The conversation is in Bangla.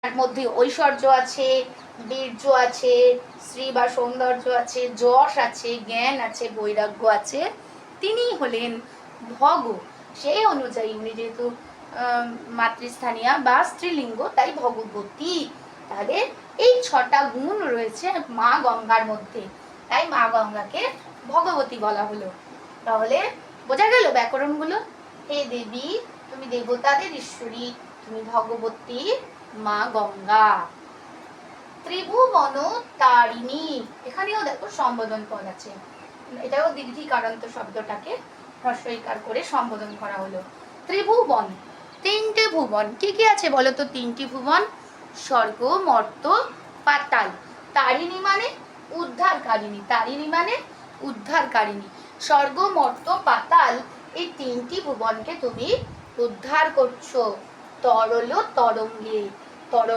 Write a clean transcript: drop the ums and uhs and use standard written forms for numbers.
তার মধ্যে ঐশ্বর্য আছে, বীর্য আছে, শ্রী বা সৌন্দর্য আছে, যশ আছে, জ্ঞান আছে, বৈরাগ্য আছে। তিনি হলেন ভগ। সেই অনুযায়ী উনি যেহেতু মাতৃস্থানীয়া বা স্ত্রীলিঙ্গ, তাই ভগবতী। তাহলে এই 6টা গুণ রয়েছে মা গঙ্গার মধ্যে, তাই মা গঙ্গাকে ভগবতী বলা হলো। তাহলে বোঝা গেল ব্যাকরণগুলো। হে দেবী, তুমি দেবতাদের ঈশ্বরী, তুমি ভগবতী মা গঙ্গা। ত্রিভুবন তারিণী, এখানেও দেখো সম্বোধন পদ আছে, এটাও দীর্ঘিকারান্ত শব্দটাকে হ্রস্বইকার করে সম্বোধন করা হলো। ত্রিভুবন, 3টে ভুবন। কি কি আছে বলো তো? 3টি ভুবন, স্বর্গ, মর্ত, পাতাল। তারিণী মানে উদ্ধারকারিণী, তারিণী মানে উদ্ধারকারিণী। স্বর্গ, মর্ত, পাতাল, এই 3টি ভুবনকে তুমি উদ্ধার করছো তরল তরঙ্গে। তরল